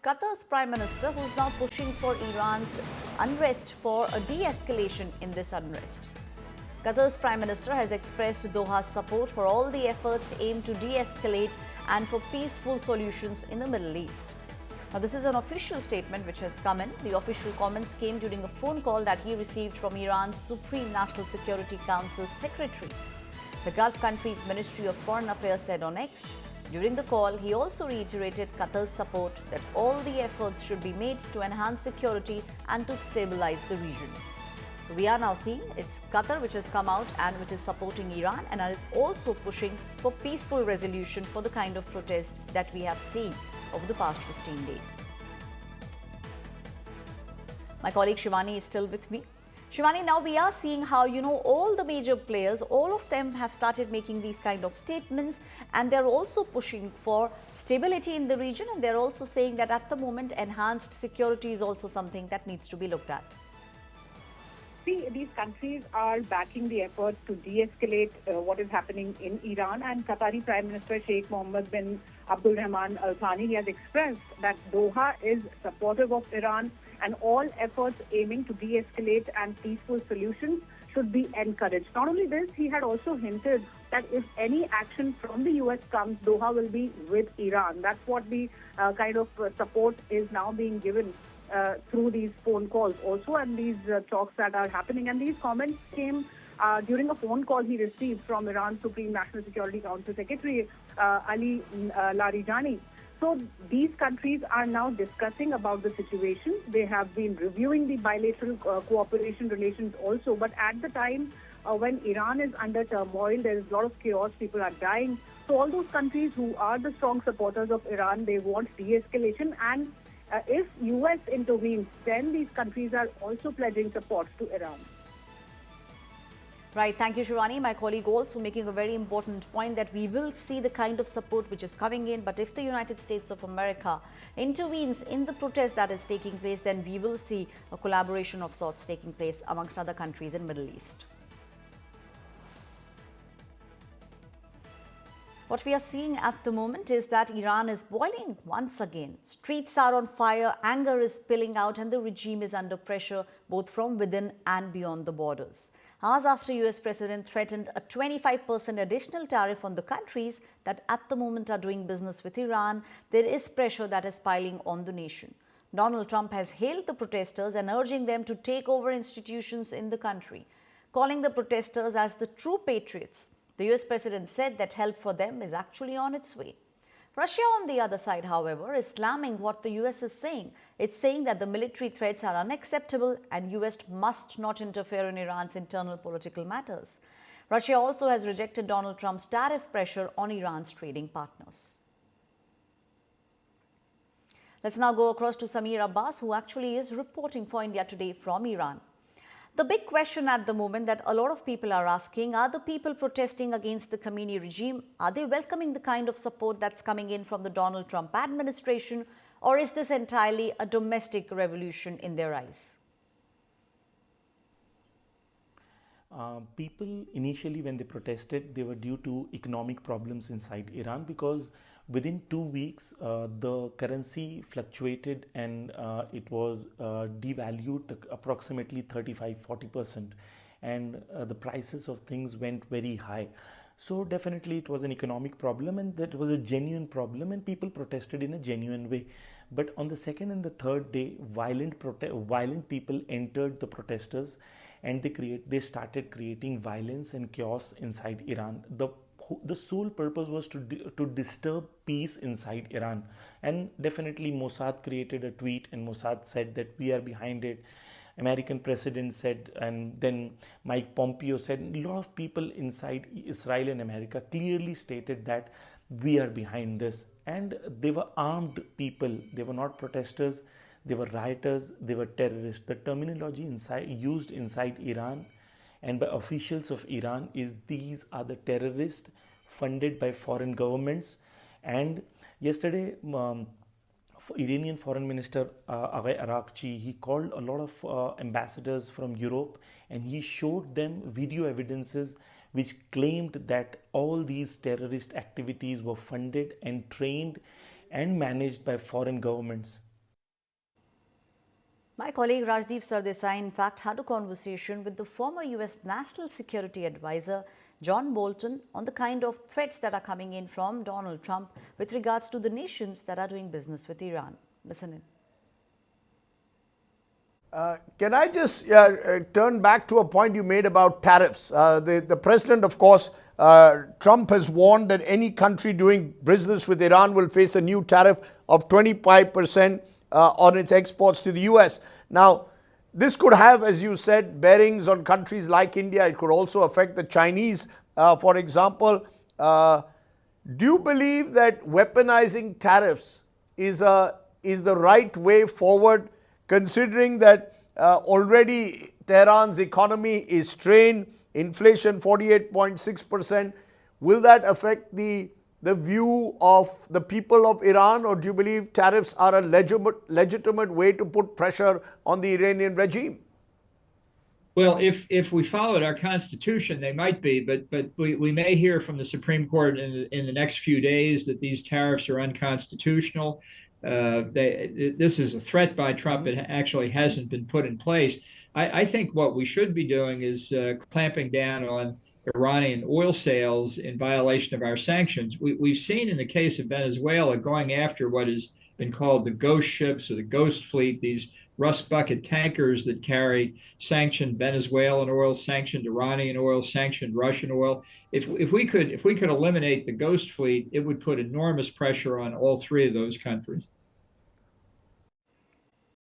Qatar's Prime Minister, who's now pushing for Iran's unrest for a de-escalation in this unrest. Qatar's Prime Minister has expressed Doha's support for all the efforts aimed to de-escalate and for peaceful solutions in the Middle East. Now, this is an official statement which has come in. The official comments came during a phone call that he received from Iran's Supreme National Security Council Secretary. The Gulf country's Ministry of Foreign Affairs said on X. During the call, he also reiterated Qatar's support that all the efforts should be made to enhance security and to stabilize the region. So we are now seeing it's Qatar which has come out and which is supporting Iran and is also pushing for peaceful resolution for the kind of protest that we have seen over the past 15 days. My colleague Shivani is still with me. Shivani, now we are seeing how, all the major players, all of them have started making these kind of statements, and they're also pushing for stability in the region, and they're also saying that at the moment enhanced security is also something that needs to be looked at. See, these countries are backing the efforts to de-escalate what is happening in Iran, and Qatari Prime Minister Sheikh Mohammed bin Abdulrahman Thani has expressed that Doha is supportive of Iran and all efforts aiming to de-escalate and peaceful solutions should be encouraged. Not only this, he had also hinted that if any action from the US comes, Doha will be with Iran. That's what the kind of support is now being given through these phone calls also, and these talks that are happening. And these comments came during a phone call he received from Iran's Supreme National Security Council Secretary Ali Larijani. So these countries are now discussing about the situation. They have been reviewing the bilateral cooperation relations also. But at the time when Iran is under turmoil, there is a lot of chaos, people are dying. So all those countries who are the strong supporters of Iran, they want de-escalation. And if US intervenes, then these countries are also pledging support to Iran. Right. Thank you, Shivani. My colleague also making a very important point that we will see the kind of support which is coming in. But if the United States of America intervenes in the protest that is taking place, then we will see a collaboration of sorts taking place amongst other countries in Middle East. What we are seeing at the moment is that Iran is boiling once again. Streets are on fire, anger is spilling out, and the regime is under pressure both from within and beyond the borders. Hours after US President threatened a 25% additional tariff on the countries that at the moment are doing business with Iran, there is pressure that is piling on the nation. Donald Trump has hailed the protesters and urging them to take over institutions in the country, calling the protesters as the true patriots. The US President said that help for them is actually on its way. Russia, on the other side, however, is slamming what the US is saying. It's saying that the military threats are unacceptable and US must not interfere in Iran's internal political matters. Russia also has rejected Donald Trump's tariff pressure on Iran's trading partners. Let's now go across to Samir Abbas, who actually is reporting for India Today from Iran. The big question at the moment that a lot of people are asking, are the people protesting against the Khamenei regime, are they welcoming the kind of support that's coming in from the Donald Trump administration, or is this entirely a domestic revolution in their eyes? People initially, when they protested, they were due to economic problems inside Iran, because within 2 weeks the currency fluctuated and it was devalued approximately 35-40%, and the prices of things went very high. So definitely it was an economic problem, and that was a genuine problem, and people protested in a genuine way. But on the second and the third day, violent people entered the protesters, and they started creating violence and chaos inside Iran. The sole purpose was to disturb peace inside Iran. And definitely Mossad created a tweet, and Mossad said that we are behind it. American president said, and then Mike Pompeo said. A lot of people inside Israel and America clearly stated that we are behind this. And they were armed people. They were not protesters. They were rioters. They were terrorists. The terminology used inside Iran and by officials of Iran is these are the terrorists funded by foreign governments. And yesterday, Iranian Foreign Minister Aghay Arakchi, he called a lot of ambassadors from Europe, and he showed them video evidences which claimed that all these terrorist activities were funded and trained and managed by foreign governments. My colleague Rajdeep Sardesai, in fact, had a conversation with the former US National Security Advisor John Bolton on the kind of threats that are coming in from Donald Trump with regards to the nations that are doing business with Iran. Listen in. Can I just turn back to a point you made about tariffs? The president, of course, Trump has warned that any country doing business with Iran will face a new tariff of 25% on its exports to the US. Now, this could have, as you said, bearings on countries like India. It could also affect the Chinese, for example. Do you believe that weaponizing tariffs is the right way forward, considering that already Tehran's economy is strained, inflation 48.6%? Will that affect the view of the people of Iran, or do you believe tariffs are a legitimate way to put pressure on the Iranian regime? Well, if we followed our Constitution, they might be, but we may hear from the Supreme Court in the next few days that these tariffs are unconstitutional. This is a threat by Trump. It actually hasn't been put in place. I think what we should be doing is clamping down on Iranian oil sales in violation of our sanctions. We've seen in the case of Venezuela going after what has been called the ghost ships or the ghost fleet, these rust bucket tankers that carry sanctioned Venezuelan oil, sanctioned Iranian oil, sanctioned Russian oil. If we could eliminate the ghost fleet, it would put enormous pressure on all three of those countries.